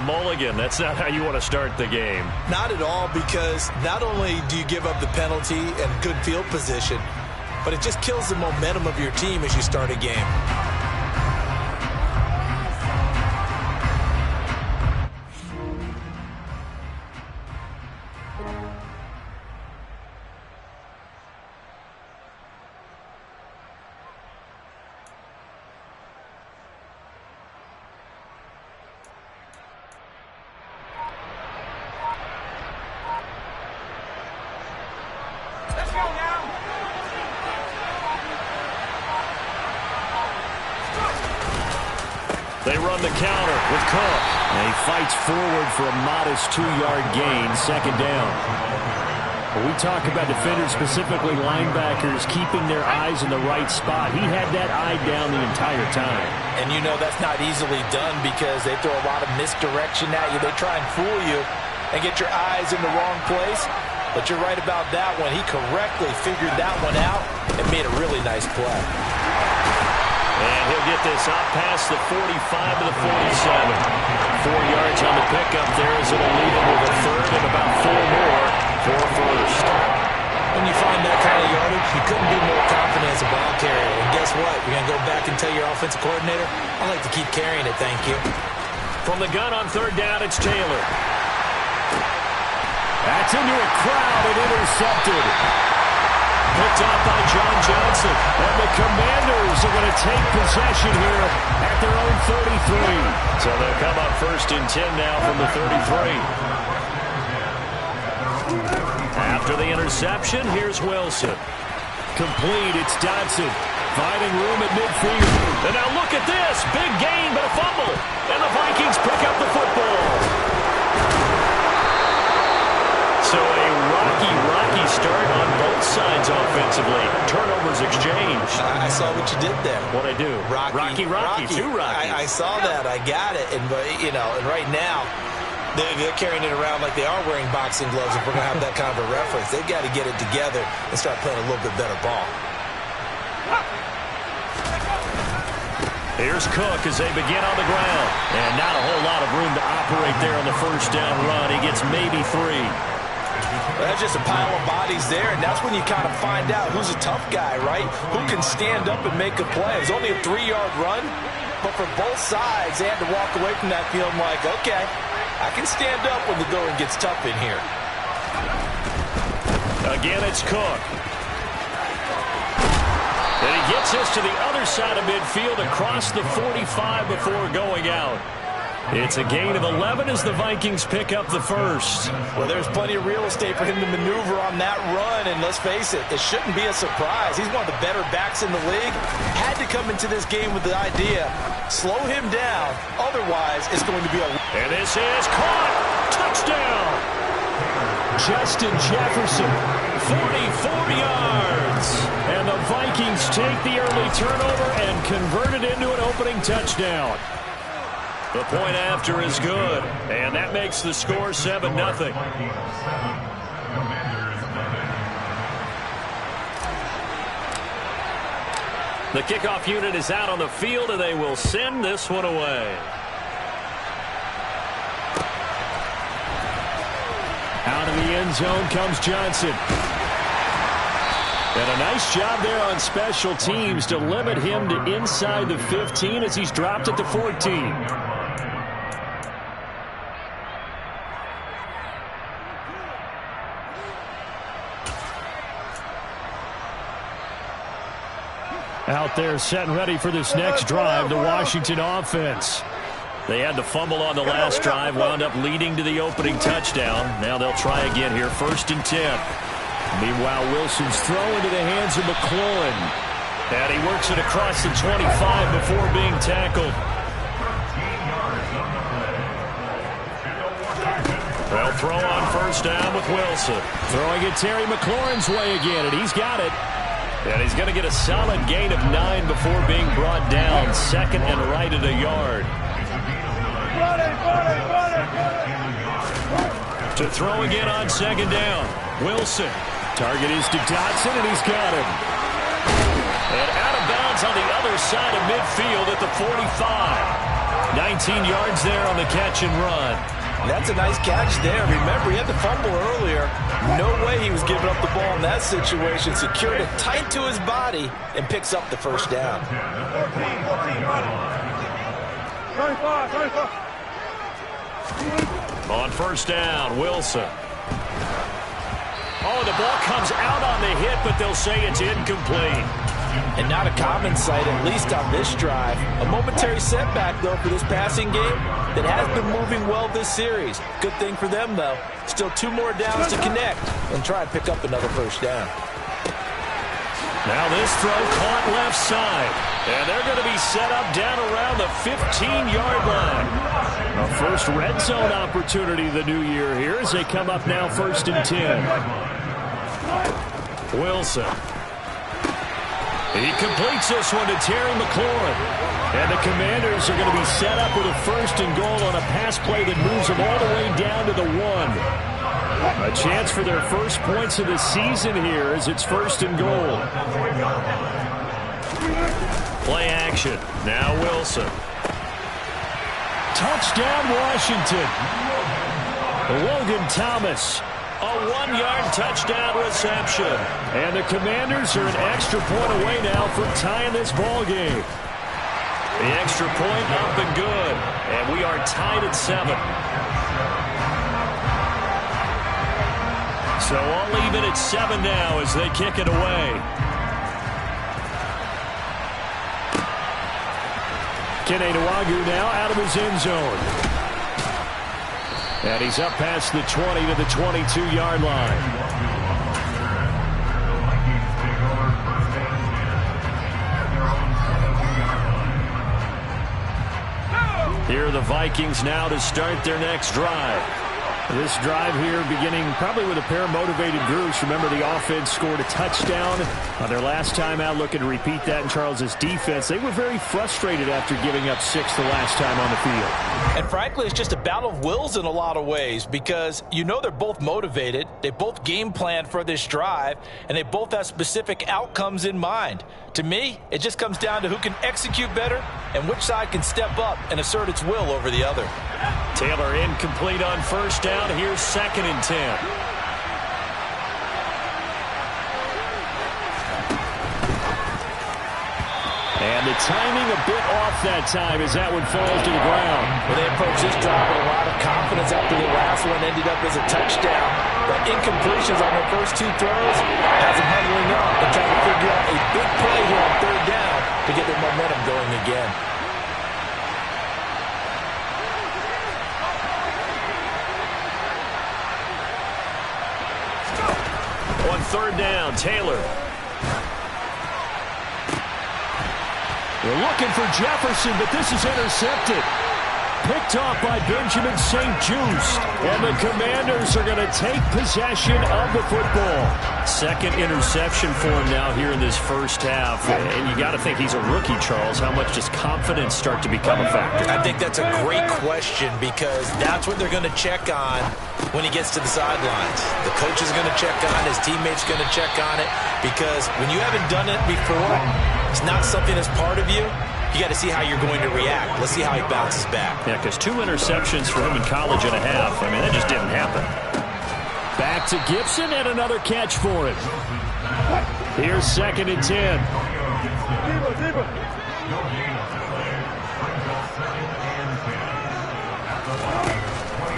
mulligan. That's not how you want to start the game. Not at all, because not only do you give up the penalty and good field position, but it just kills the momentum of your team as you start a game. They run the counter with Cook. And he fights forward for a modest 2-yard gain, second down. When we talk about defenders, specifically linebackers, keeping their eyes in the right spot, he had that eye down the entire time. And you know that's not easily done because they throw a lot of misdirection at you. They try and fool you and get your eyes in the wrong place. But you're right about that one. He correctly figured that one out and made a really nice play. And he'll get this up past the 45 to the 47. 4 yards on the pickup there as it'll leave him with a third and about 4 more for a first. When you find that kind of yardage, you couldn't be more confident as a ball carrier. And guess what? You're going to go back and tell your offensive coordinator, I like to keep carrying it, thank you. From the gun on third down, it's Taylor. That's into a crowd and intercepted. Picked up by John Johnson. And the Commanders are going to take possession here at their own 33. So they'll come up first and 10 now from the 33. After the interception, here's Wilson. Complete, it's Dodson. Finding room at midfield. And now look at this. Big gain, but a fumble. And the Vikings pick up the football. So a rocky start on both sides offensively. Turnovers exchanged. I saw what you did there. What'd I do? Rocky. Two Rockies. I saw that. I got it. And right now, they're carrying it around like they are wearing boxing gloves. If we're going to have that kind of a reference, they've got to get it together and start playing a little bit better ball. Here's Cook as they begin on the ground. And not a whole lot of room to operate there on the first down run. He gets maybe 3. Well, that's just a pile of bodies there, and that's when you kind of find out who's a tough guy, right? Who can stand up and make a play. It was only a 3-yard run, but for both sides, they had to walk away from that feeling like, okay, I can stand up when the going gets tough in here. Again, it's Cook. And he gets us to the other side of midfield across the 45 before going out. It's a gain of 11 as the Vikings pick up the first. Well, there's plenty of real estate for him to maneuver on that run, and let's face it, it shouldn't be a surprise. He's one of the better backs in the league. Had to come into this game with the idea, slow him down, otherwise it's going to be a... And this is caught! Touchdown! Justin Jefferson, 44 yards. And the Vikings take the early turnover and convert it into an opening touchdown. The point after is good, and that makes the score 7-0. The kickoff unit is out on the field, and they will send this one away. Out of the end zone comes Johnson. And a nice job there on special teams to limit him to inside the 15 as he's dropped it to 14. Out there set and ready for this next drive, the Washington offense. They had the fumble on the last drive, wound up leading to the opening touchdown. Now they'll try again here, 1st and 10. Meanwhile, Wilson's throw into the hands of McLaurin. And he works it across the 25 before being tackled. Well, throw on 1st down with Wilson. Throwing it Terry McLaurin's way again, and he's got it. And he's going to get a solid gain of 9 before being brought down. 2nd and right at a yard. To throw again on 2nd down. Wilson. Target is to Dodson, and he's got him. And out of bounds on the other side of midfield at the 45. 19 yards there on the catch and run. That's a nice catch there. Remember, he had the fumble earlier. No way he was giving up the ball in that situation. Secured it tight to his body and picks up the first down. On first down, Wilson. Oh, the ball comes out on the hit, but they'll say it's incomplete. And not a common sight, at least on this drive. A momentary setback, though, for this passing game that has been moving well this series. Good thing for them, though. Still 2 more downs to connect and try and pick up another first down. Now this throw caught left side. And they're going to be set up down around the 15-yard line. A first red zone opportunity of the new year here as they come up now 1st and 10. Wilson. He completes this one to Terry McLaurin. And the Commanders are going to be set up with a 1st and goal on a pass play that moves them all the way down to the 1. A chance for their first points of the season here as it's 1st and goal. Play action. Now Wilson. Touchdown, Washington. Logan Thomas. A 1-yard touchdown reception. And the Commanders are an extra point away now from tying this ball game. The extra point up and good. And we are tied at 7. So all even at 7 now as they kick it away. Kene Nwangwu now out of his end zone. And he's up past the 20 to the 22-yard line. Here are the Vikings now to start their next drive. This drive here beginning probably with a pair of motivated groups. Remember, the offense scored a touchdown on their last time out. Looking to repeat that in Charles's defense. They were very frustrated after giving up 6 the last time on the field. And frankly, it's just a battle of wills in a lot of ways because you know they're both motivated. They both game planned for this drive, and they both have specific outcomes in mind. To me, it just comes down to who can execute better and which side can step up and assert its will over the other. Taylor incomplete on first down. Here's 2nd and 10. And the timing a bit off that time as that one falls to the ground. Well, they approached this drive with a lot of confidence after the last one ended up as a touchdown. But incompletions on their first 2 throws has them huddling up and trying to figure out a big play here on 3rd down to get their momentum going again. On 3rd down, Taylor. They're looking for Jefferson, but this is intercepted. Picked off by Benjamin St-Juste. And the Commanders are going to take possession of the football. 2nd interception for him now here in this first half. And you got to think he's a rookie, Charles. How much does confidence start to become a factor? I think that's a great question because that's what they're going to check on when he gets to the sidelines. The coach is going to check on it. His teammates going to check on it because when you haven't done it before, it's not something that's part of you. You got to see how you're going to react. Let's see how he bounces back. Yeah, because 2 interceptions for him in college and a half. I mean, that just didn't happen. Back to Gibson and another catch for him. Here's 2nd and 10.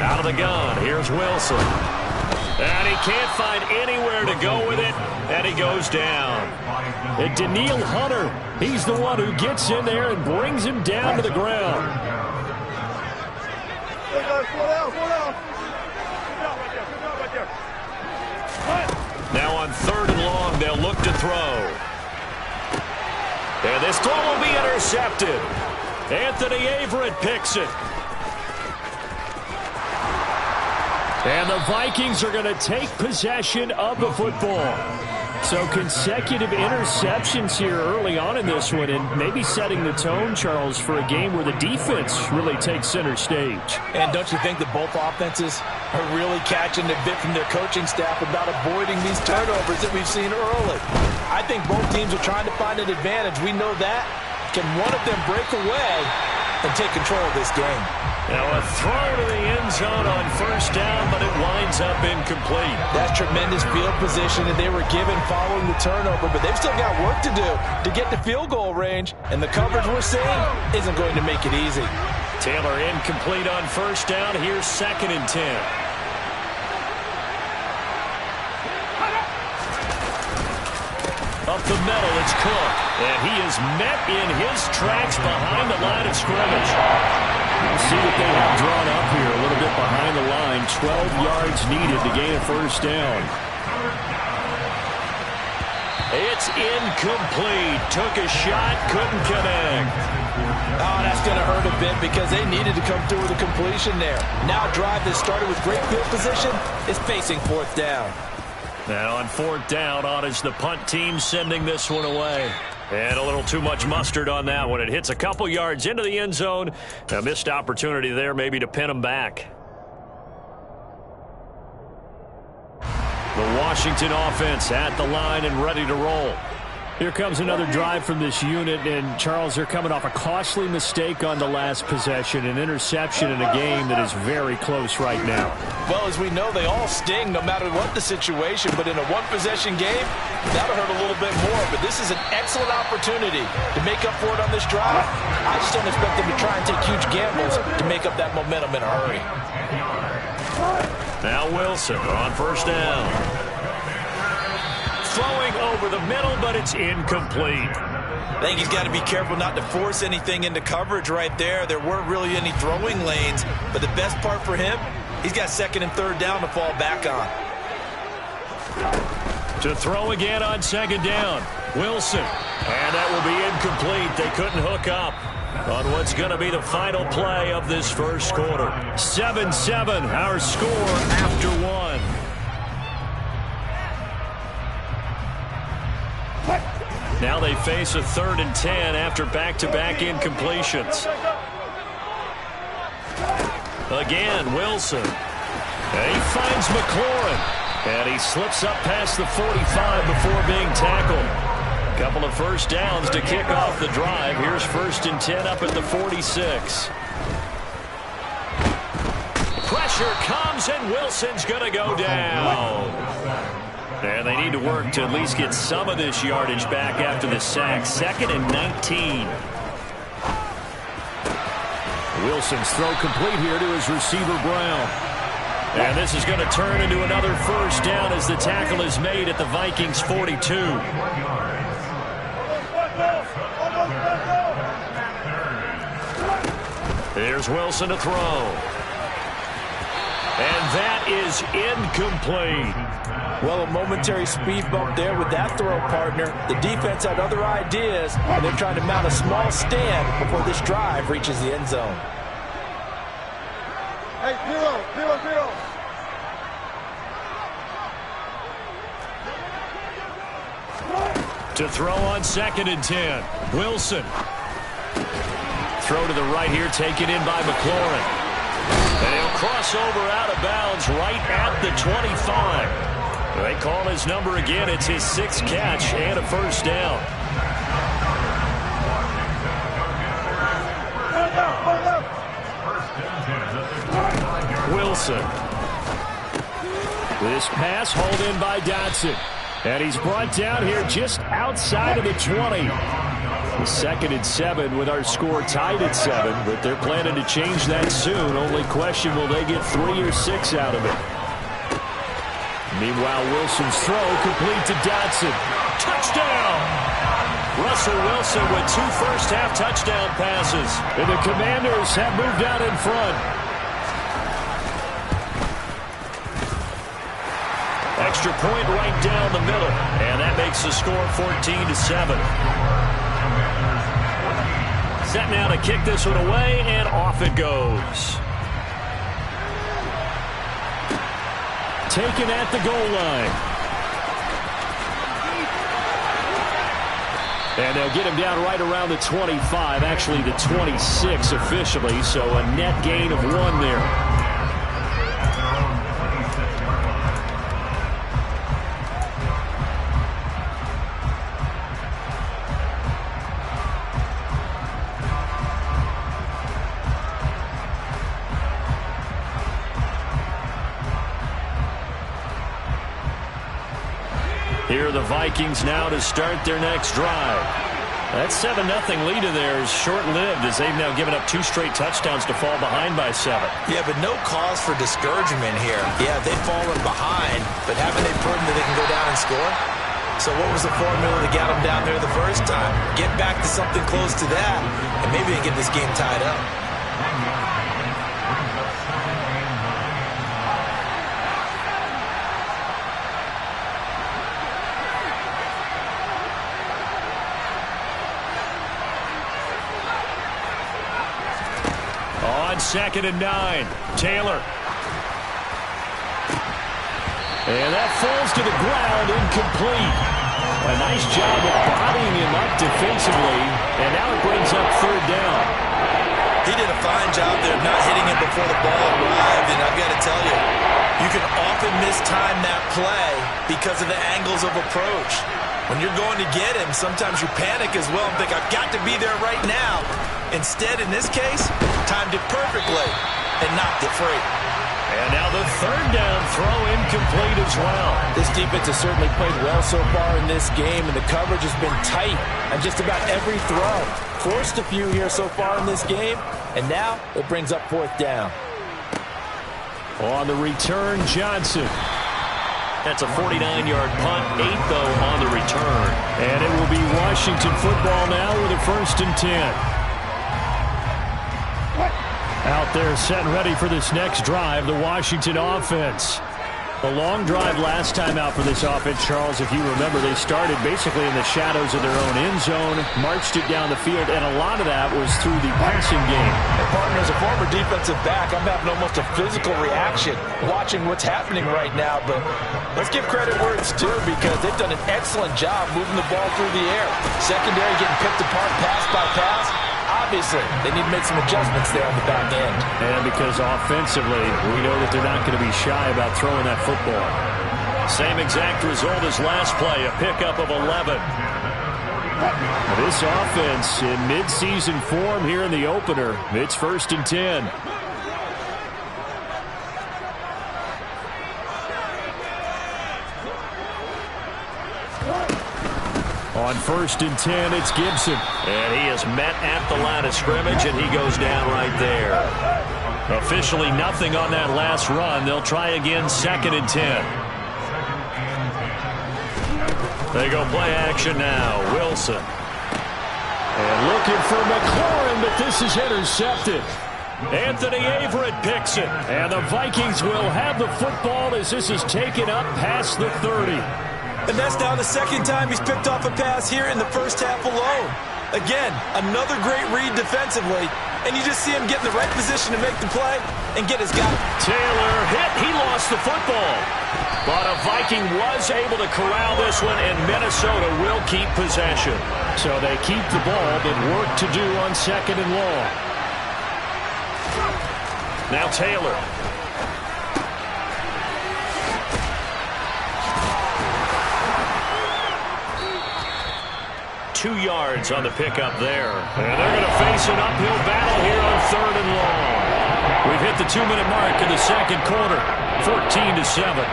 Out of the gun. Here's Wilson. And he can't find anywhere to go with it. And he goes down. And Daniil Hunter, he's the one who gets in there and brings him down to the ground. Now on 3rd and long, they'll look to throw. And this throw will be intercepted. Anthony Averett picks it. And the Vikings are going to take possession of the football. So consecutive interceptions here early on in this one, and maybe setting the tone, Charles, for a game where the defense really takes center stage. And don't you think that both offenses are really catching the bit from their coaching staff about avoiding these turnovers that we've seen early? I think both teams are trying to find an advantage. We know that. Can one of them break away and take control of this game. Now a throw to the end zone on first down, but it winds up incomplete. That's tremendous field position that they were given following the turnover, but they've still got work to do to get to field goal range, and the coverage we're seeing isn't going to make it easy. Taylor incomplete on first down. Here's 2nd and 10. Up the middle, it's Cook. And he is met in his tracks behind the line of scrimmage. We'll see what they have drawn up here. A little bit behind the line. 12 yards needed to gain a first down. It's incomplete. Took a shot, couldn't connect. Oh, that's going to hurt a bit because they needed to come through with a completion there. Now a drive that started with great field position is facing 4th down. Now on 4th down, on is the punt team sending this one away. And a little too much mustard on that one. It hits a couple yards into the end zone. A missed opportunity there maybe to pin them back. The Washington offense at the line and ready to roll. Here comes another drive from this unit, and Charles, they're coming off a costly mistake on the last possession, an interception in a game that is very close right now. Well, as we know, they all sting no matter what the situation, but in a one-possession game, that'll hurt a little bit more. But this is an excellent opportunity to make up for it on this drive. I just don't expect them to try and take huge gambles to make up that momentum in a hurry. Now Wilson on first down. Throwing over the middle, but it's incomplete. I think he's got to be careful not to force anything into coverage right there. There weren't really any throwing lanes, but the best part for him, he's got 2nd and 3rd down to fall back on. To throw again on 2nd down. Wilson. And that will be incomplete. They couldn't hook up on what's going to be the final play of this first quarter. 7-7, our score after one. Now they face a 3rd and 10 after back-to-back incompletions. Again, Wilson. And he finds McLaurin. And he slips up past the 45 before being tackled. Couple of first downs to kick off the drive. Here's 1st and 10 up at the 46. Pressure comes, and Wilson's going to go down. And they need to work to at least get some of this yardage back after the sack. 2nd and 19. Wilson's throw complete here to his receiver, Brown. And this is going to turn into another first down as the tackle is made at the Vikings' 42. Here's Wilson to throw. And that is incomplete. Well, a momentary speed bump there with that throw, partner. The defense had other ideas, and they're trying to mount a small stand before this drive reaches the end zone. Hey, zero. To throw on 2nd and 10. Wilson. Throw to the right here, taken in by McLaurin. And he'll cross over out of bounds right at the 25. They call his number again. It's his 6th catch and a first down. Wilson. This pass hauled in by Dotson. And he's brought down here just outside of the 20. The 2nd and 7 with our score tied at 7, but they're planning to change that soon. Only question, will they get 3 or 6 out of it? Meanwhile, Wilson's throw complete to Dotson. Touchdown! Russell Wilson with 2 first-half touchdown passes. And the Commanders have moved out in front. Extra point right down the middle. And that makes the score 14-7. Set now to kick this one away, and off it goes. Taken at the goal line. And they'll get him down right around the 25, actually the 26 officially, so a net gain of 1 there. Here are the Vikings now to start their next drive. That 7-0 lead of theirs short-lived as they've now given up 2 straight touchdowns to fall behind by 7. Yeah, but no cause for discouragement here. Yeah, they've fallen behind, but haven't they proven that they can go down and score? So what was the formula that got them down there the first time? Get back to something close to that, and maybe they get this game tied up. On 2nd and 9, Taylor. And that falls to the ground, incomplete. A nice job of bodying him up defensively, and now it brings up 3rd down. He did a fine job there of not hitting him before the ball arrived, and I've got to tell you, you can often mistime that play because of the angles of approach. When you're going to get him, sometimes you panic as well and think, I've got to be there right now. Instead, in this case, timed it perfectly and knocked it free. And now the 3rd down throw incomplete as well. This defense has certainly played well so far in this game, and the coverage has been tight on just about every throw. Forced a few here so far in this game, and now it brings up 4th down. On the return, Johnson. That's a 49-yard punt, 8 though on the return. And it will be Washington football now with a 1st and 10. Out there set and ready for this next drive, the Washington offense. A long drive last time out for this offense, Charles. If you remember, they started basically in the shadows of their own end zone, marched it down the field, and a lot of that was through the passing game. And partner, as a former defensive back, I'm having almost a physical reaction watching what's happening right now. But let's give credit where it's due, because they've done an excellent job moving the ball through the air. Secondary getting picked apart pass by pass. Obviously, they need to make some adjustments there on the back end. And because offensively, we know that they're not going to be shy about throwing that football. Same exact result as last play, a pickup of 11. This offense in midseason form here in the opener. It's 1st and 10. On 1st and 10, it's Gibson. And he is met at the line of scrimmage, and he goes down right there. Officially nothing on that last run. They'll try again, 2nd and 10. They go play action now. Wilson. And looking for McLaurin, but this is intercepted. Anthony Averett picks it. And the Vikings will have the football as this is taken up past the 30. And that's now the 2nd time he's picked off a pass here in the first half alone. Again, another great read defensively, and you just see him get in the right position to make the play and get his guy. Taylor hit. He lost the football. But a Viking was able to corral this one, and Minnesota will keep possession. So they keep the ball, but work to do on 2nd and long. Now Taylor. 2 yards on the pickup there. And they're going to face an uphill battle here on 3rd and long. We've hit the 2-minute mark in the 2nd quarter. 14-7.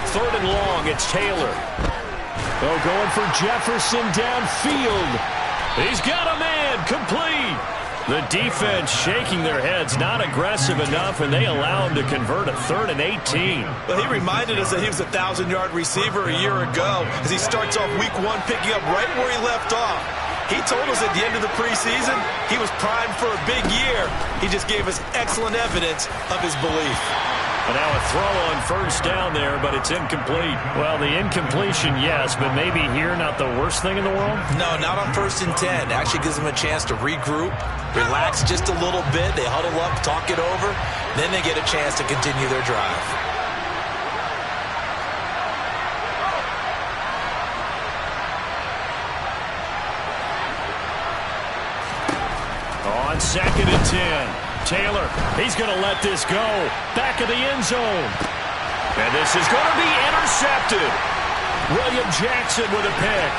Third and long, it's Taylor. Oh, going for Jefferson downfield. He's got a man, complete. The defense shaking their heads, not aggressive enough, and they allow him to convert a 3rd and 18. Well, he reminded us that he was a 1,000-yard receiver a year ago as he starts off week 1 picking up right where he left off. He told us at the end of the preseason he was primed for a big year. He just gave us excellent evidence of his belief. And now a throw on 1st down there, but it's incomplete. Well, the incompletion, yes, but maybe here not the worst thing in the world? No, not on 1st and 10. Actually gives them a chance to regroup, relax just a little bit. They huddle up, talk it over. Then they get a chance to continue their drive. On 2nd and 10. Taylor, he's going to let this go. Back of the end zone. And this is going to be intercepted. William Jackson with a pick.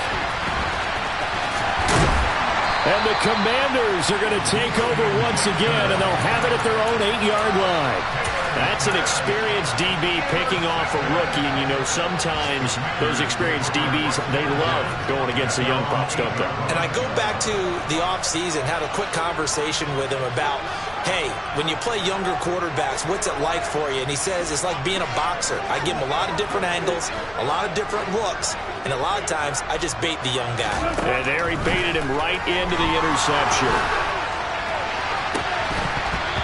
And the Commanders are going to take over once again, and they'll have it at their own 8-yard line. That's an experienced DB picking off a rookie, and you know sometimes those experienced DBs, they love going against the young pups, don't they? And I go back to the offseason, had a quick conversation with him about, hey, when you play younger quarterbacks, what's it like for you? And he says it's like being a boxer. I give him a lot of different angles, a lot of different looks, and a lot of times I just bait the young guy. And there he baited him right into the interception.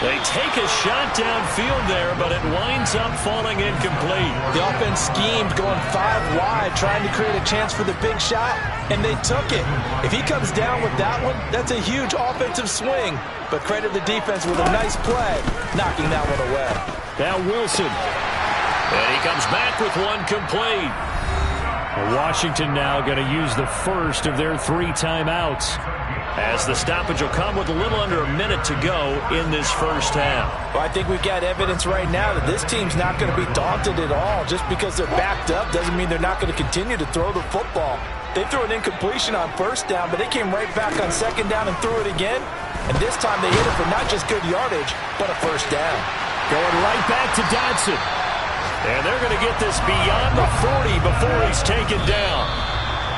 They take a shot downfield there, but it winds up falling incomplete. The offense schemed going 5 wide, trying to create a chance for the big shot, and they took it. If he comes down with that one, that's a huge offensive swing. But credit the defense with a nice play, knocking that one away. Now Wilson. And he comes back with one complete. Washington now going to use the first of their 3 timeouts, as the stoppage will come with a little under a minute to go in this first half. Well, I think we've got evidence right now that this team's not going to be daunted at all. Just because they're backed up doesn't mean they're not going to continue to throw the football. They threw an incompletion on first down, but they came right back on second down and threw it again. And this time they hit it for not just good yardage, but a first down. Going right back to Dodson. And they're going to get this beyond the 40 before he's taken down.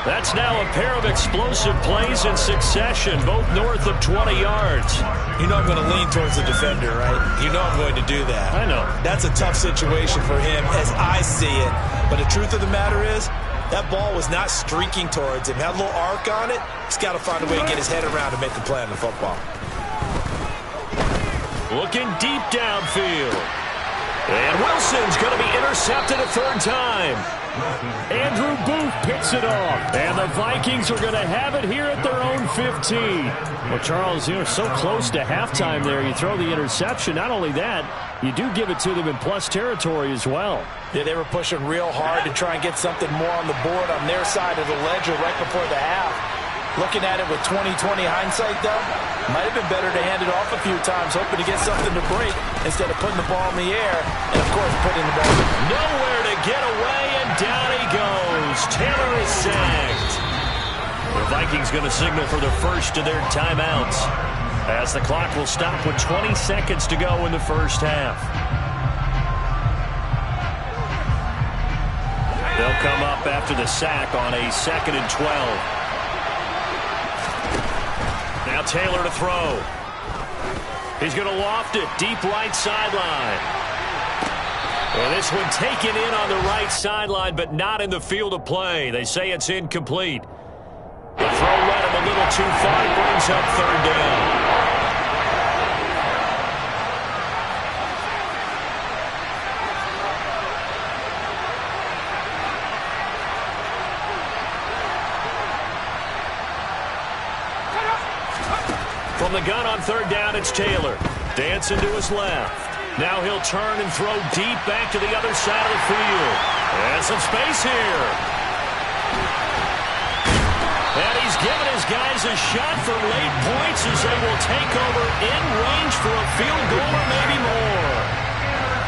That's now a pair of explosive plays in succession, both north of 20 yards. You know I'm going to lean towards the defender, right? You know I'm going to do that. I know. That's a tough situation for him as I see it. But the truth of the matter is, that ball was not streaking towards him. Had a little arc on it. He's got to find a way to get his head around and make the play on the football. Looking deep downfield. And Wilson's going to be intercepted a 3rd time. Andrew Booth picks it off. And the Vikings are going to have it here at their own 15. Well, Charles, you're so close to halftime there. You throw the interception. Not only that, you do give it to them in plus territory as well. Yeah, they were pushing real hard to try and get something more on the board on their side of the ledger right before the half. Looking at it with 20/20 hindsight, though, might have been better to hand it off a few times, hoping to get something to break instead of putting the ball in the air and, of course, putting the ball in. Nowhere to get away, and down he goes. Taylor is sacked. The Vikings going to signal for the first of their timeouts, as the clock will stop with 20 seconds to go in the first half. They'll come up after the sack on a 2nd and 12. Now Taylor to throw. He's going to loft it deep right sideline. Well, this one taken in on the right sideline, but not in the field of play. They say it's incomplete. The throw led him a little too far. He brings up 3rd down. From the gun on 3rd down, it's Taylor. Dancing to his left. Now he'll turn and throw deep back to the other side of the field. And some space here. And he's given his guys a shot for late points as they will take over in range for a field goal or maybe more.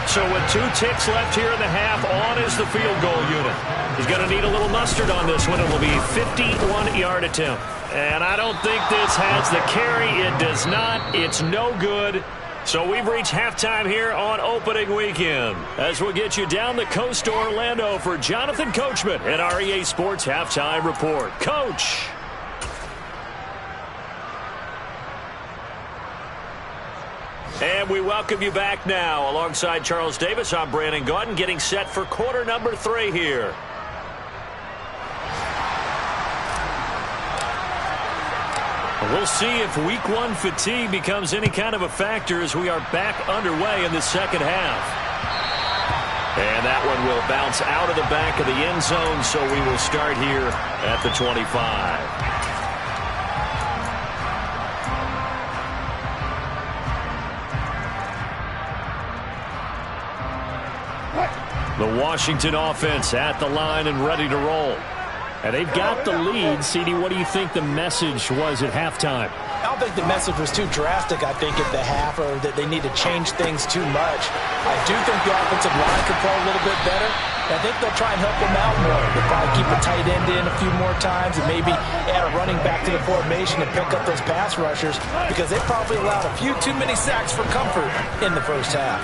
So with 2 ticks left here in the half, on is the field goal unit. He's going to need a little mustard on this one. It will be a 51-yard attempt. And I don't think this has the carry. It does not. It's no good. So we've reached halftime here on opening weekend, as we'll get you down the coast to Orlando for Jonathan Coachman and our EA Sports Halftime Report. Coach. And we welcome you back now. Alongside Charles Davis, I'm Brandon Gaudin, getting set for quarter number 3 here. We'll see if week 1 fatigue becomes any kind of a factor as we are back underway in the second half. And that one will bounce out of the back of the end zone, so we will start here at the 25. The Washington offense at the line and ready to roll. And they've got the lead. CD, what do you think the message was at halftime? I'll think the message was too drastic, at the half, or that they need to change things too much. I do think the offensive line could play a little bit better. I think they'll try and help them out more. They'll probably keep a tight end in a few more times and maybe add a running back to the formation and pick up those pass rushers, because they probably allowed a few too many sacks for comfort in the first half.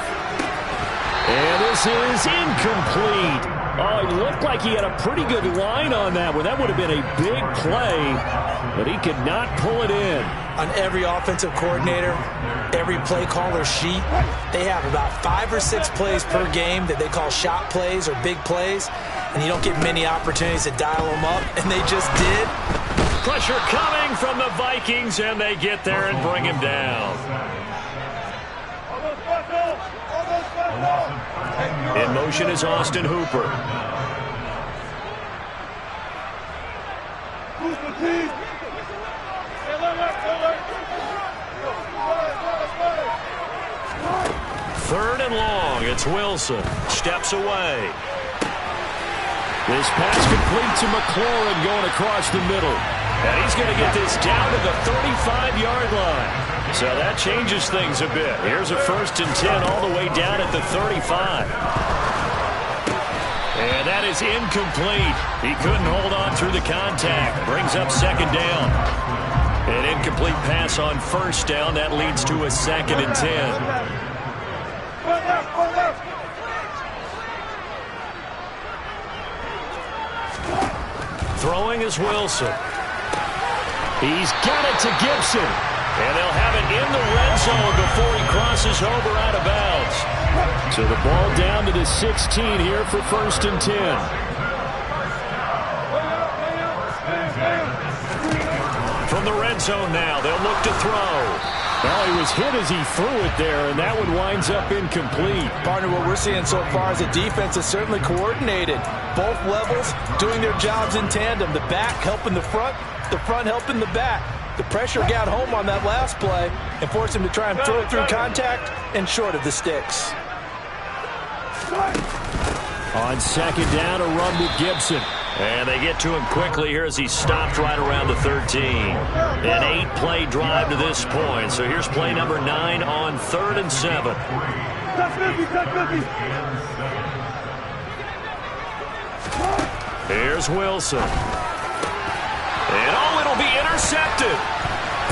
And this is incomplete. Oh, it looked like he had a pretty good line on that one. That would have been a big play, but he could not pull it in. On every offensive coordinator, every play caller sheet, they have about 5 or 6 plays per game that they call shot plays or big plays, and you don't get many opportunities to dial them up, and they just did. Pressure coming from the Vikings, and they get there and bring him down. In motion is Austin Hooper. Third and long. It's Wilson. Steps away. This pass complete to McLaurin going across the middle. And he's going to get this down to the 35-yard line. So that changes things a bit. Here's a 1st and 10 all the way down at the 35. And that is incomplete. He couldn't hold on through the contact. Brings up 2nd down. An incomplete pass on 1st down. That leads to a 2nd and 10. Throwing is Wilson. He's got it to Gibson. And they'll have it in the red zone before he crosses over out of bounds. So the ball down to the 16 here for 1st and 10. From the red zone now, they'll look to throw. Well, he was hit as he threw it there, and that one winds up incomplete. Partner, what we're seeing so far is the defense is certainly coordinated. Both levels doing their jobs in tandem. The back helping the front helping the back. The pressure got home on that last play and forced him to try and throw it through contact and short of the sticks. On 2nd down, a run with Gibson. And they get to him quickly here as he stopped right around the 13. An 8-play drive to this point. So here's play number 9 on 3rd and 7. Here's Wilson. And it'll be intercepted.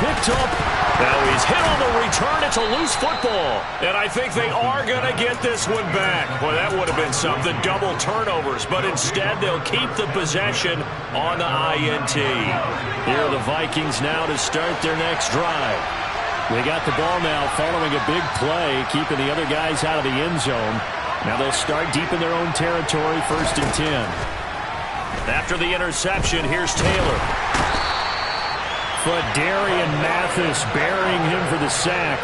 Picked up. Now he's hit on the return. It's a loose football. And I think they are going to get this one back. Boy, that would have been something. Double turnovers. But instead, they'll keep the possession on the INT. Here are the Vikings now to start their next drive. They got the ball now following a big play, keeping the other guys out of the end zone. Now they'll start deep in their own territory, 1st and 10. After the interception, here's Taylor. Darian Mathis burying him for the sack.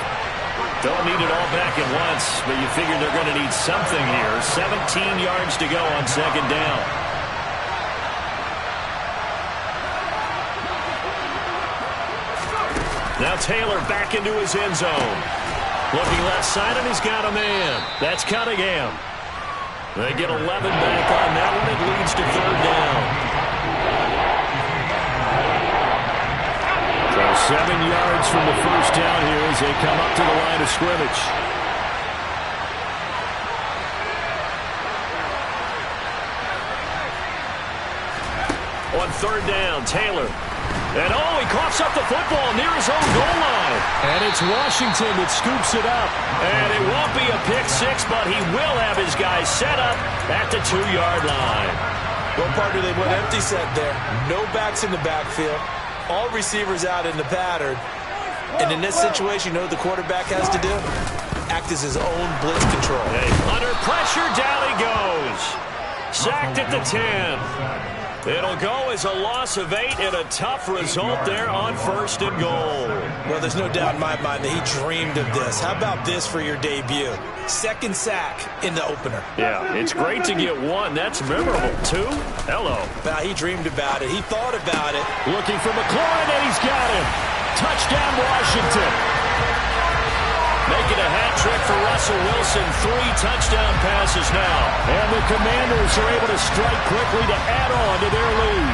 Don't need it all back at once, but you figure they're going to need something here. 17 yards to go on 2nd down. Now Taylor back into his end zone. Looking left side, and he's got a man. That's Cunningham. They get 11 back on that one. It leads to 3rd down. So 7 yards from the 1st down here as they come up to the line of scrimmage. On 3rd down, Taylor. And he coughs up the football near his own goal line. And it's Washington that scoops it up. And it won't be a pick 6, but he will have his guys set up at the 2-yard line. Well, partner, they went empty set there. No backs in the backfield. All receivers out in the pattern. And in this situation, you know what the quarterback has to do? Act as his own blitz control. Hey, under pressure, down he goes. Sacked at the 10. It'll go as a loss of 8 and a tough result there on 1st and goal. Well, there's no doubt in my mind that he dreamed of this. How about this for your debut? 2nd sack in the opener. Yeah, it's great to get 1. That's memorable. 2? Hello. Now, he dreamed about it. He thought about it. Looking for McLaurin, and he's got him. Touchdown, Washington. Making a hat trick for Russell Wilson. 3 touchdown passes now. And the Commanders are able to strike quickly to add on to their lead.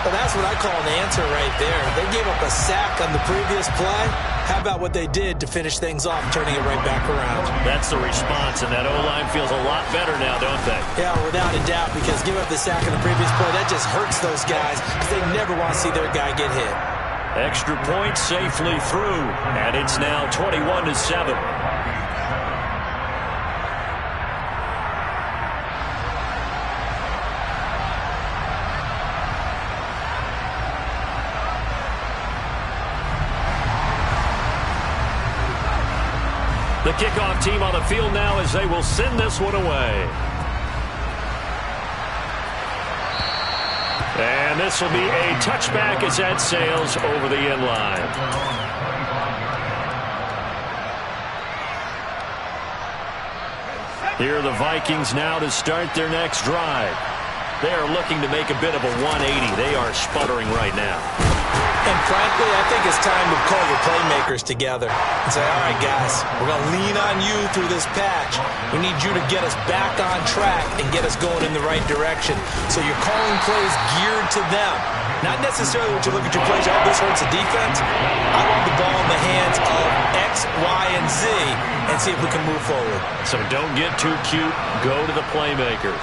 Well, that's what I call an answer right there. They gave up a sack on the previous play. How about what they did to finish things off, turning it right back around? That's the response, and that O-line feels a lot better now, don't they? Yeah, without a doubt, because giving up the sack on the previous play, that just hurts those guys because they never want to see their guy get hit. Extra point safely through, and it's now 21-7. The kickoff team on the field now as they will send this one away. And this will be a touchback as that sails over the end line. Here are the Vikings now to start their next drive. They are looking to make a bit of a 180. They are sputtering right now. And frankly, I think it's time to call your playmakers together and say, all right, guys, we're going to lean on you through this patch. We need you to get us back on track and get us going in the right direction. So you're calling plays geared to them. Not necessarily when you look at your plays, oh, this hurts the defense. I want the ball in the hands of X, Y, and Z and see if we can move forward. So don't get too cute. Go to the playmakers.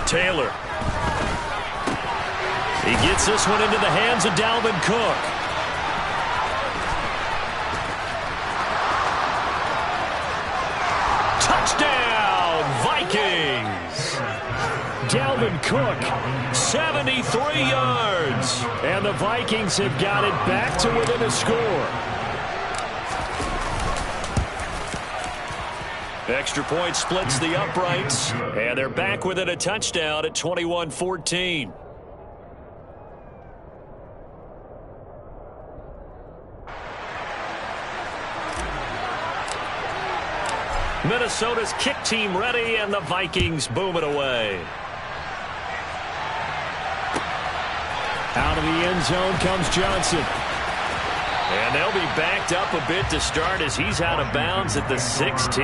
Taylor. He gets this one into the hands of Dalvin Cook. Touchdown, Vikings. Dalvin Cook, 73 yards. And the Vikings have got it back to within a score. Extra point splits the uprights, and they're back within a touchdown at 21-14. Minnesota's kick team ready, and the Vikings boom it away. Out of the end zone comes Johnson. And they'll be backed up a bit to start as he's out of bounds at the 16.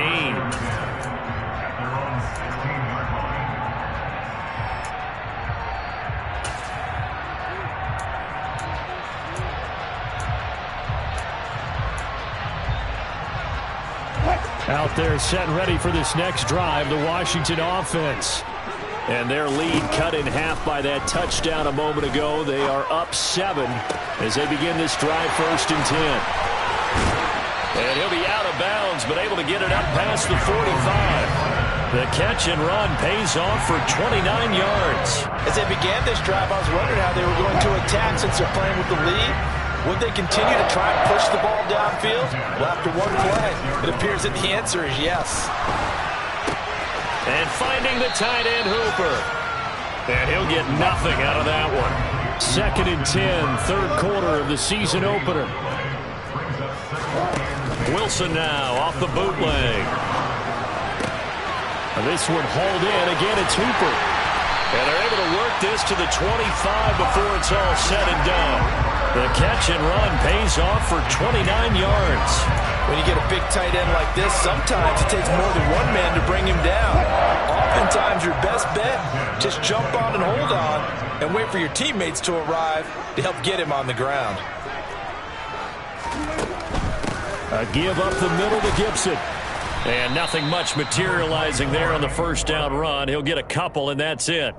Out there set and ready for this next drive, the Washington offense. And their lead cut in half by that touchdown a moment ago. They are up 7 as they begin this drive, 1st and 10. And he'll be out of bounds, but able to get it up past the 45. The catch and run pays off for 29 yards. As they began this drive, I was wondering how they were going to attack since they're playing with the lead. Would they continue to try and push the ball downfield? Well, after one play, it appears that the answer is yes. And finding the tight end Hooper. And he'll get nothing out of that one. 2nd and 10, 3rd quarter of the season opener. Wilson now off the bootleg. This one hauled in. Again, it's Hooper. And they're able to work this to the 25 before it's all said and done. The catch and run pays off for 29 yards. When you get a big tight end like this, sometimes it takes more than one man to bring him down. Oftentimes, your best bet, just jump on and hold on and wait for your teammates to arrive to help get him on the ground. A give up the middle to Gibson. And nothing much materializing there on the 1st down run. He'll get a couple, and that's it.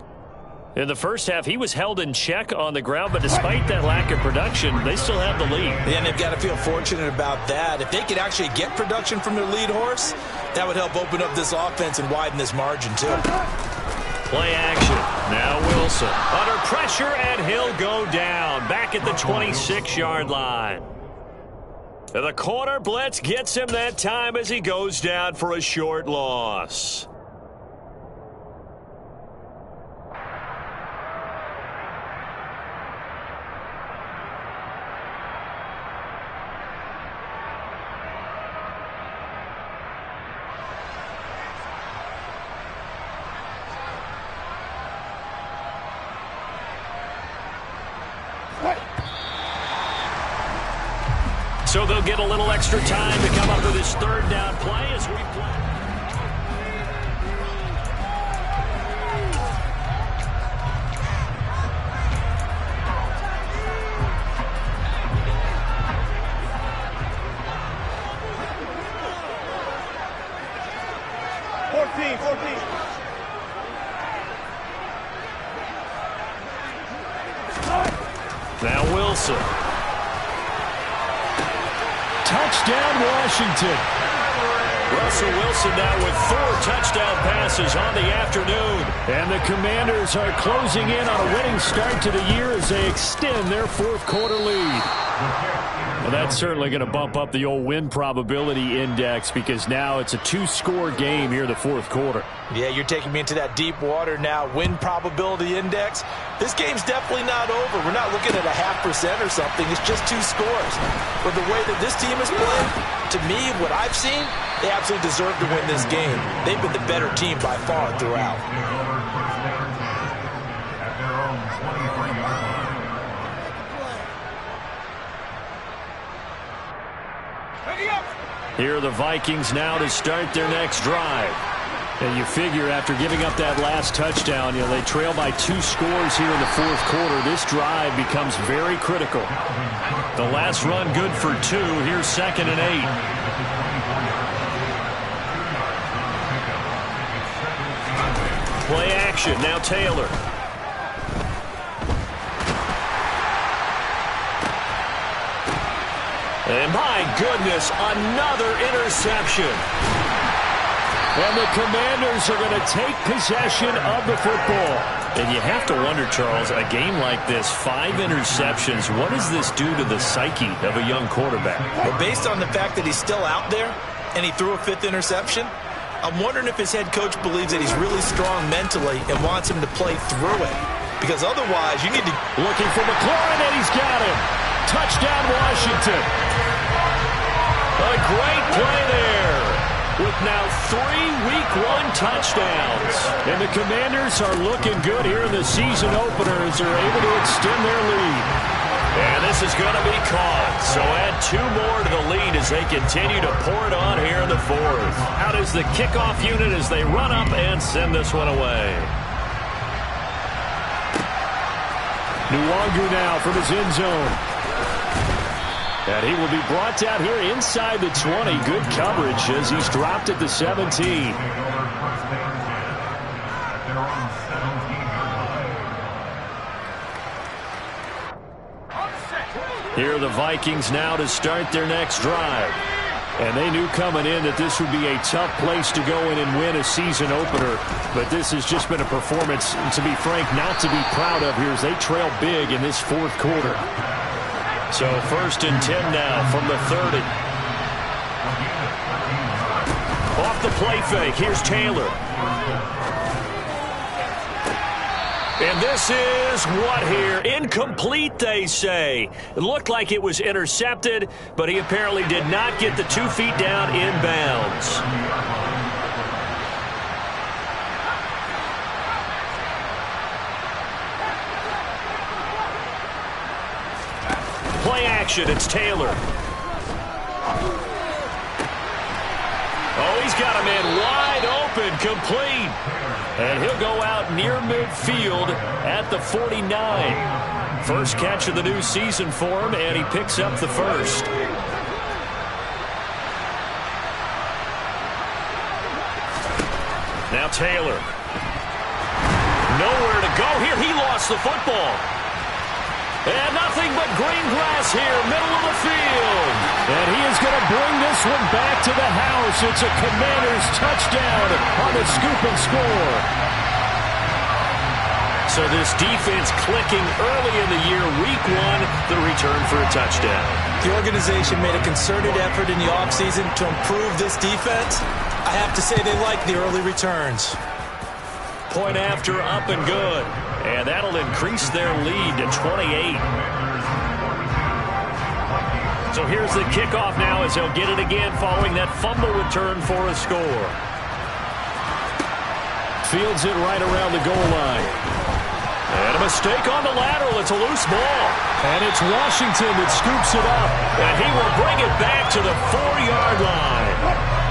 In the first half, he was held in check on the ground, but despite that lack of production, they still have the lead. And they've got to feel fortunate about that. If they could actually get production from their lead horse, that would help open up this offense and widen this margin, too. Play action. Now Wilson under pressure, and he'll go down back at the 26-yard line. The corner blitz gets him that time as he goes down for a short loss. So they'll get a little extra time to come up with this third down play as we play. Now Wilson. Touchdown, Washington. Russell Wilson now with 4 touchdown passes on the afternoon. And the Commanders are closing in on a winning start to the year as they extend their fourth-quarter lead. Well, that's certainly going to bump up the old win probability index because now it's a 2-score game here in the fourth quarter. Yeah, you're taking me into that deep water now. Win probability index. This game's definitely not over. We're not looking at a 0.5% or something. It's just 2 scores. But the way that this team is playing, to me, what I've seen, they absolutely deserve to win this game. They've been the better team by far throughout. Here are the Vikings now to start their next drive. And you figure after giving up that last touchdown, they trail by 2 scores here in the fourth quarter. This drive becomes very critical. The last run good for 2. Here's 2nd and 8. Play action. Now Taylor. And my goodness, another interception. And the Commanders are going to take possession of the football. And you have to wonder, Charles, a game like this, 5 interceptions, what does this do to the psyche of a young quarterback? Well, based on the fact that he's still out there and he threw a 5th interception, I'm wondering if his head coach believes that he's really strong mentally and wants him to play through it. Because otherwise, you need to... Looking for McLaurin, and he's got him. Touchdown, Washington. A great play there with now 3 Week 1 touchdowns. And the Commanders are looking good here in the season opener as they're able to extend their lead. And this is going to be caught. So add 2 more to the lead as they continue to pour it on here in the fourth. Out is the kickoff unit as they run up and send this one away. Nwangu now from his end zone. And he will be brought down here inside the 20. Good coverage as he's dropped at the 17. Here are the Vikings now to start their next drive. And they knew coming in that this would be a tough place to go in and win a season opener. But this has just been a performance, to be frank, not to be proud of here as they trail big in this fourth quarter. So 1st and 10 now from the 30. Off the play fake, here's Taylor. And this is what here? Incomplete, they say. It looked like it was intercepted, but he apparently did not get the 2 feet down in bounds. Play action, it's Taylor. Oh, he's got a man wide open, complete. And he'll go out near midfield at the 49. First catch of the new season for him, and he picks up the first. Now Taylor. Nowhere to go here. He lost the football. And nothing but green grass here, middle of the field. And he is going to bring this one back to the house. It's a Commanders touchdown on the scoop and score. So this defense clicking early in the year, Week 1, the return for a touchdown. The organization made a concerted effort in the offseason to improve this defense. I have to say they like the early returns. Point after, up and good. And that'll increase their lead to 28. So here's the kickoff now as they'll get it again following that fumble return for a score. Fields it right around the goal line. And a mistake on the lateral. It's a loose ball. And it's Washington that scoops it up. And he will bring it back to the 4-yard line.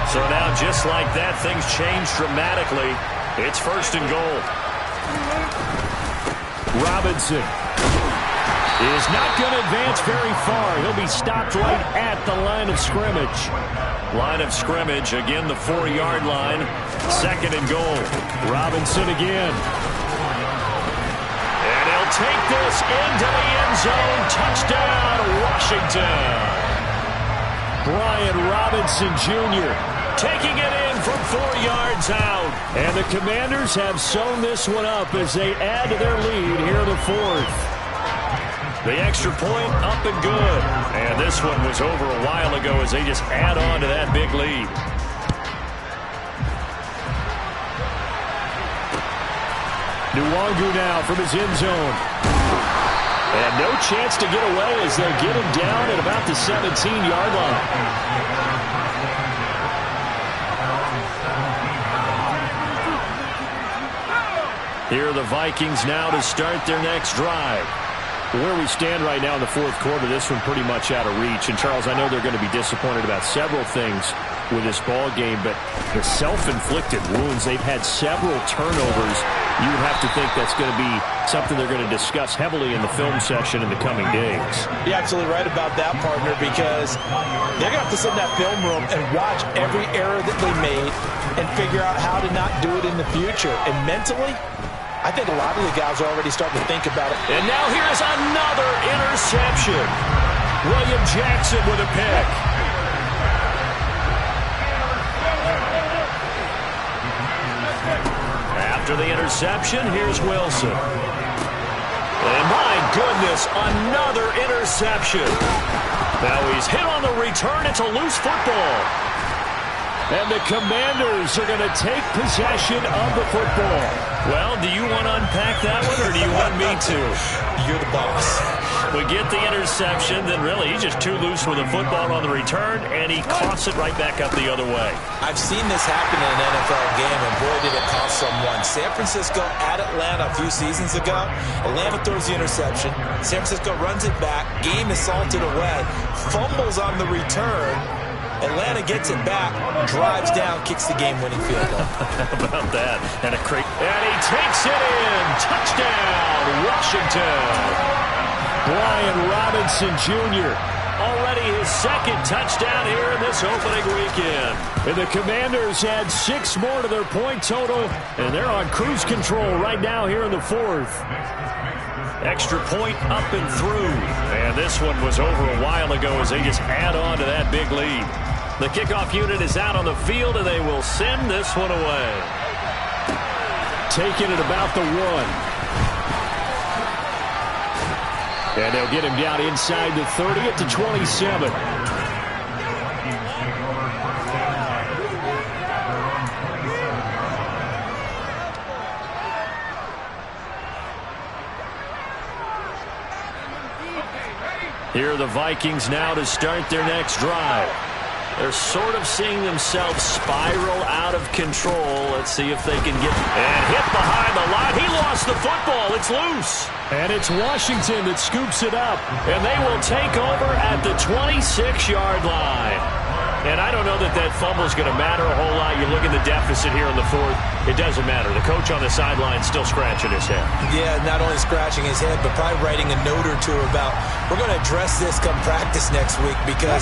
So now, just like that, things change dramatically. It's 1st and goal. Robinson is not going to advance very far. He'll be stopped right at the line of scrimmage. Line of scrimmage, again, the 4-yard line. 2nd and goal. Robinson again. And he'll take this into the end zone. Touchdown, Washington. Brian Robinson Jr. taking it in from 4 yards out. And the Commanders have sewn this one up as they add to their lead here in the 4th. The extra point up and good. And this one was over a while ago as they just add on to that big lead. Nwangu now from his end zone. And no chance to get away as they'll get him down at about the 17-yard line. Here are the Vikings now to start their next drive. Where we stand right now in the 4th quarter, this one pretty much out of reach. And, Charles, I know they're going to be disappointed about several things with this ball game, but the self-inflicted wounds, they've had several turnovers. You would have to think that's going to be something they're going to discuss heavily in the film session in the coming days. You're absolutely right about that, partner, because they're going to have to sit in that film room and watch every error that they made and figure out how to not do it in the future. And mentally, I think a lot of the guys are already starting to think about it. And now here's another interception. William Jackson with a pick. After the interception, here's Wilson. And my goodness, another interception. Now he's hit on the return. It's a loose football. And the Commanders are going to take possession of the football. Well, do you want to unpack that one, or do you want me to? You're the boss. We get the interception, then really he's just too loose with the football on the return, and he coughs it right back up the other way. I've seen this happen in an NFL game, and boy, did it cost someone. San Francisco at Atlanta a few seasons ago. Atlanta throws the interception. San Francisco runs it back. Game is salted away. Fumbles on the return. Atlanta gets it back, drives down, kicks the game-winning field goal. How about that? And he takes it in. Touchdown, Washington. Brian Robinson Jr. already his 2nd touchdown here in this opening weekend. And the Commanders had 6 more to their point total, and they're on cruise control right now here in the 4th. Extra point up and through. And this one was over a while ago as they just add on to that big lead. The kickoff unit is out on the field, and they will send this one away. Taking it about the 1. And they'll get him down inside the 30 at the 27. Here are the Vikings now to start their next drive. They're sort of seeing themselves spiral out of control. Let's see if they can get... And hit behind the line. He lost the football. It's loose. And it's Washington that scoops it up. And they will take over at the 26-yard line. And I don't know that that fumble is going to matter a whole lot. You look at the deficit here in the 4th. It doesn't matter. The coach on the sideline still scratching his head. Yeah, not only scratching his head, but probably writing a note or two about, we're going to address this come practice next week, because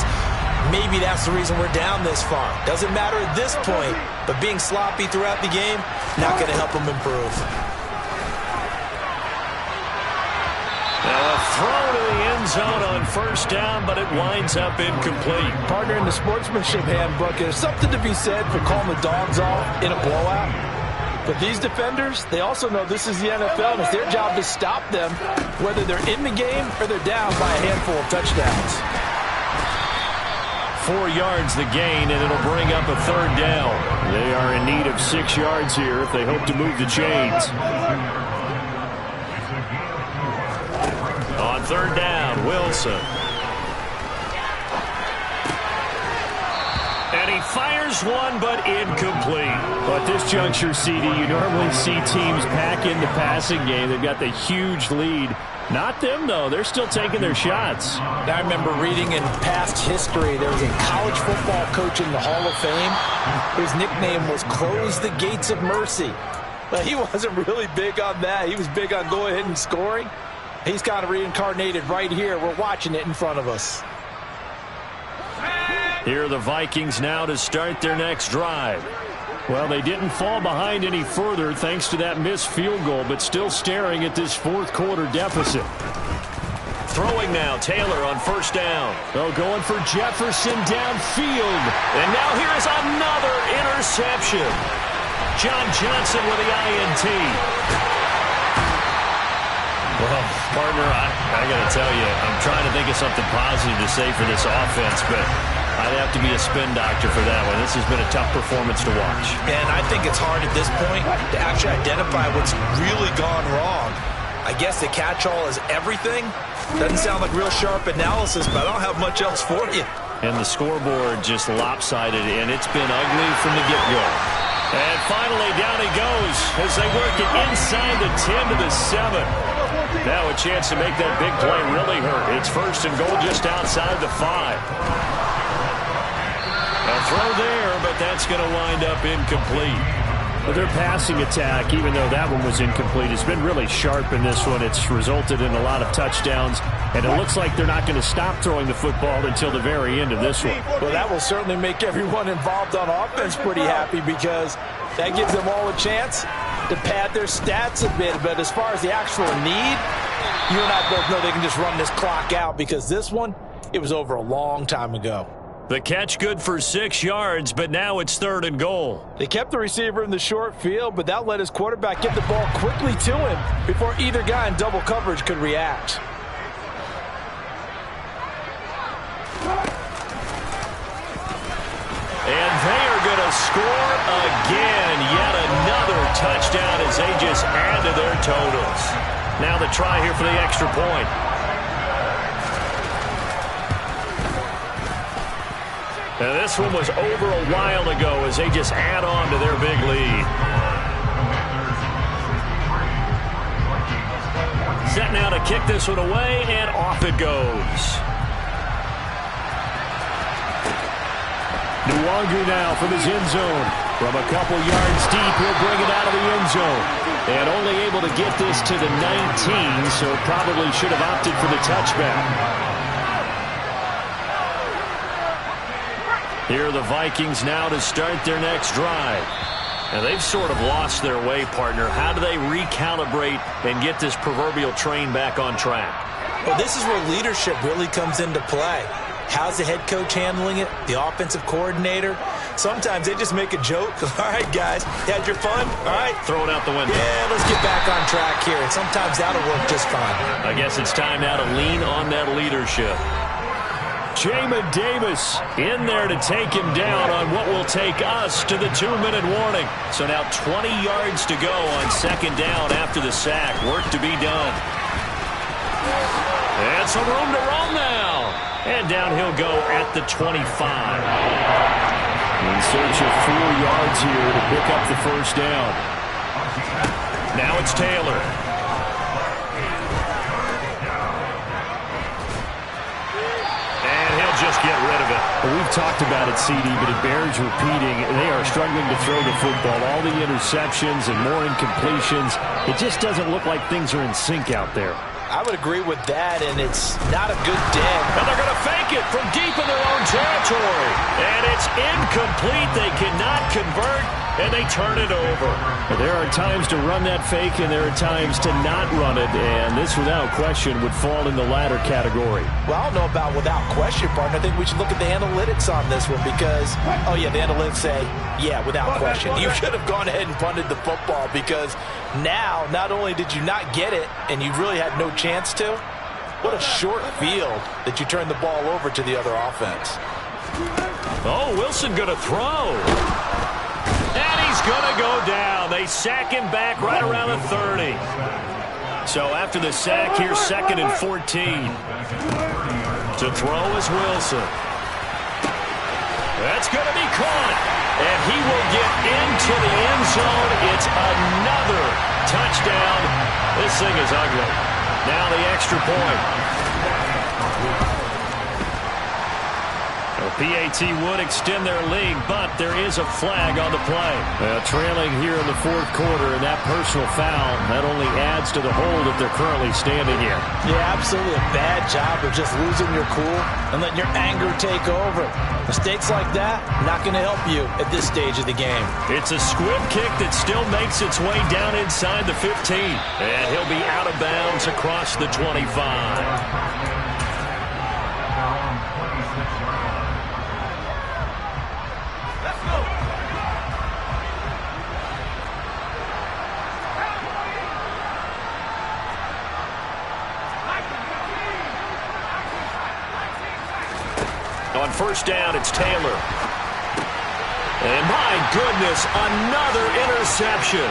maybe that's the reason we're down this far. Doesn't matter at this point, but being sloppy throughout the game, not going to help them improve. Now a throw to the end zone on 1st down, but it winds up incomplete. Partner, in the sportsmanship handbook, there's something to be said for calling the dogs off in a blowout. But these defenders, they also know this is the NFL, and it's their job to stop them, whether they're in the game or they're down by a handful of touchdowns. 4 yards the gain, and it'll bring up a 3rd down. They are in need of 6 yards here if they hope to move the chains. On 3rd down, Wilson. And he fires one, but incomplete. But at this juncture, CD, you normally see teams pack in the passing game. They've got the huge lead. Not them, though. They're still taking their shots. I remember reading in past history, there was a college football coach in the Hall of Fame. His nickname was Close the Gates of Mercy. But he wasn't really big on that. He was big on go ahead and scoring. He's kind of reincarnated right here. We're watching it in front of us. Here are the Vikings now to start their next drive. Well, they didn't fall behind any further thanks to that missed field goal, but still staring at this fourth quarter deficit. Throwing now, Taylor on first down. Oh, going for Jefferson downfield. And now here is another interception. John Johnson with the INT. Well, partner, I got to tell you, I'm trying to think of something positive to say for this offense, but I'd have to be a spin doctor for that one. This has been a tough performance to watch. And I think it's hard at this point to actually identify what's really gone wrong. I guess the catch-all is everything. Doesn't sound like real sharp analysis, but I don't have much else for you. And the scoreboard just lopsided, and it's been ugly from the get-go. And finally, down he goes as they work it inside the 10 to the 7. Now a chance to make that big play really hurt. It's first and goal just outside the 5. A throw there, but that's going to wind up incomplete. But their passing attack, even though that one was incomplete, has been really sharp in this one. It's resulted in a lot of touchdowns, and it looks like they're not going to stop throwing the football until the very end of this one. Well, that will certainly make everyone involved on offense pretty happy because that gives them all a chance to pad their stats a bit. But as far as the actual need, you and I both know they can just run this clock out because this one, it was over a long time ago. The catch good for 6 yards, but now it's third and goal. They kept the receiver in the short field, but that let his quarterback get the ball quickly to him before either guy in double coverage could react. And they are going to score again. Yet another touchdown as they just add to their totals. Now the try here for the extra point. Now this one was over a while ago as they just add on to their big lead. Set now to kick this one away, and off it goes. Nwangu now from his end zone. From a couple yards deep, he'll bring it out of the end zone. And only able to get this to the 19, so probably should have opted for the touchback. Here are the Vikings now to start their next drive. Now they've sort of lost their way, partner. How do they recalibrate and get this proverbial train back on track? Well, this is where leadership really comes into play. How's the head coach handling it? The offensive coordinator? Sometimes they just make a joke. All right, guys, you had your fun? All right. Throw it out the window. Yeah, let's get back on track here. And sometimes that'll work just fine. I guess it's time now to lean on that leadership. Jamin Davis in there to take him down on what will take us to the 2-minute warning. So now 20 yards to go on second down after the sack. Work to be done. And some room to run now. And down he'll go at the 25. In search of 4 yards here to pick up the first down. Now it's Taylor. Just get rid of it. Well, we've talked about it, CD, but it bears repeating. They are struggling to throw the football. All the interceptions and more incompletions. It just doesn't look like things are in sync out there. I would agree with that, and it's not a good day. And they're going to fake it from deep in their own territory. And it's incomplete. They cannot convert, and they turn it over. There are times to run that fake, and there are times to not run it, and this, without question, would fall in the latter category. Well, I don't know about without question, partner. I think we should look at the analytics on this one because, oh, yeah, the analytics say, yeah, without question. You should have gone ahead and punted the football because now, not only did you not get it, and you really had no chance to, what a short field that you turned the ball over to the other offense. Oh, Wilson going to throw. And he's going to go down. They sack him back right around the 30. So after the sack, here's 2nd and 14. To throw is Wilson. That's going to be caught. And he will get into the end zone. It's another touchdown. This thing is ugly. Now the extra point. The PAT would extend their lead, but there is a flag on the play. Trailing here in the fourth quarter, and that personal foul, that only adds to the hole that they're currently standing in. Yeah, absolutely a bad job of just losing your cool and letting your anger take over. Mistakes like that, not going to help you at this stage of the game. It's a squib kick that still makes its way down inside the 15. And he'll be out of bounds across the 25. On first down, it's Taylor. And my goodness, another interception.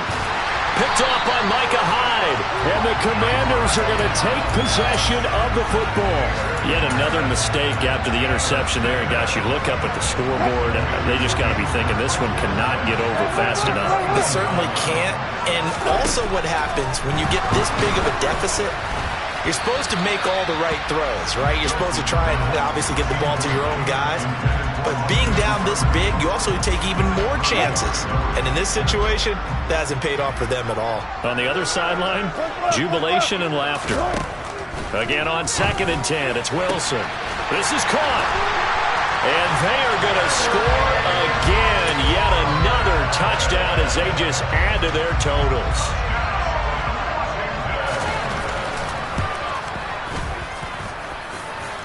Picked off by Micah Hyde. And the Commanders are going to take possession of the football. Yet another mistake after the interception there. And gosh, you look up at the scoreboard, they just got to be thinking this one cannot get over fast enough. It certainly can't. And also what happens when you get this big of a deficit, you're supposed to make all the right throws, right? You're supposed to try and obviously get the ball to your own guys. But being down this big, you also take even more chances. And in this situation, that hasn't paid off for them at all. On the other sideline, jubilation and laughter. Again on 2nd and 10, it's Wilson. This is caught. And they are going to score again. Yet another touchdown as they just add to their totals.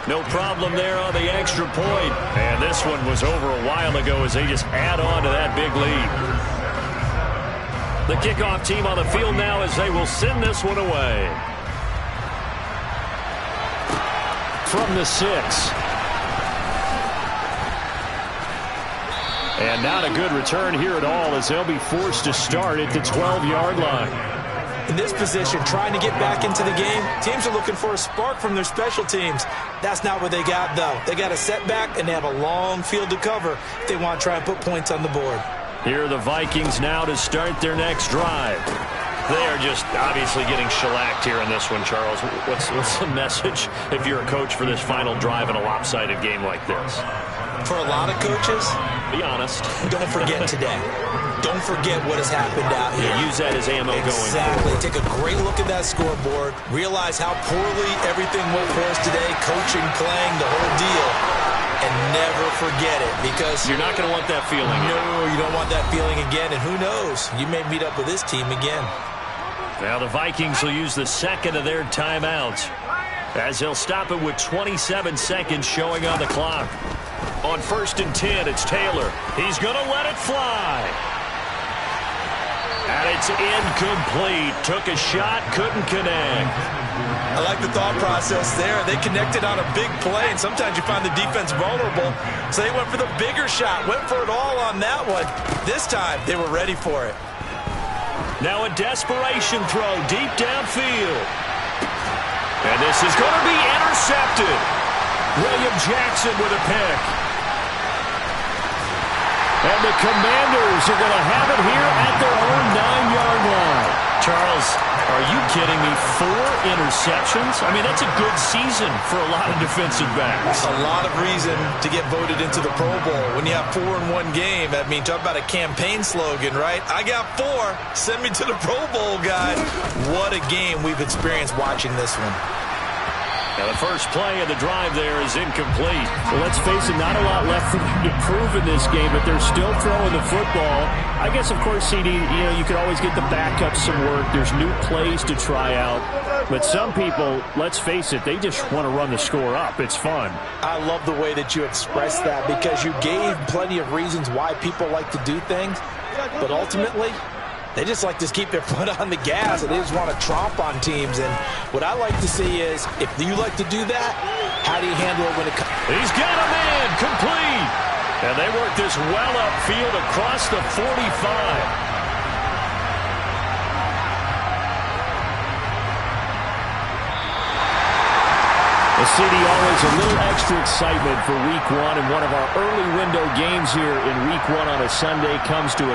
No problem there on the extra point. And this one was over a while ago as they just add on to that big lead. The kickoff team on the field now as they will send this one away. From the 6. And not a good return here at all as they'll be forced to start at the 12-yard line. In this position, trying to get back into the game, teams are looking for a spark from their special teams. That's not what they got, though. They got a setback, and they have a long field to cover if they want to try and put points on the board. Here are the Vikings now to start their next drive. They are just obviously getting shellacked here in this one, Charles. What's the message if you're a coach for this final drive in a lopsided game like this? For a lot of coaches, be honest. Don't forget today. Don't forget what has happened out here. Yeah, use that as ammo going forward. Exactly. Take a great look at that scoreboard. Realize how poorly everything went for us today. Coaching, playing, the whole deal. And never forget it because you're not going to want that feeling. No, you don't want that feeling again. And who knows? You may meet up with this team again. Now the Vikings will use the second of their timeouts as they'll stop it with 27 seconds showing on the clock. On 1st and 10, it's Taylor. He's going to let it fly. And it's incomplete. Took a shot, couldn't connect. I like the thought process there. They connected on a big play, and sometimes you find the defense vulnerable. So they went for the bigger shot, went for it all on that one. This time, they were ready for it. Now a desperation throw deep downfield. And this is going to be intercepted. William Jackson with a pick. And the Commanders are going to have it here at their own 9-yard line. Charles, are you kidding me? 4 interceptions? I mean, that's a good season for a lot of defensive backs. A lot of reason to get voted into the Pro Bowl. When you have 4 in one game, I mean, talk about a campaign slogan, right? I got 4. Send me to the Pro Bowl, guys. What a game we've experienced watching this one. Now the first play of the drive there is incomplete. Well, let's face it, not a lot left for them to prove in this game, but they're still throwing the football. I guess, of course, CD, you could always get the backups some work. There's new plays to try out. But some people, let's face it, they just want to run the score up. It's fun. I love the way that you expressed that because you gave plenty of reasons why people like to do things. But ultimately, they just like to keep their foot on the gas, and they just want to tromp on teams. And what I like to see is, if you like to do that, how do you handle it when it comes? He's got a man, complete. And they work this well upfield across the 45. Well, CD, always a little extra excitement for Week 1, and one of our early window games here in Week 1 on a Sunday comes to a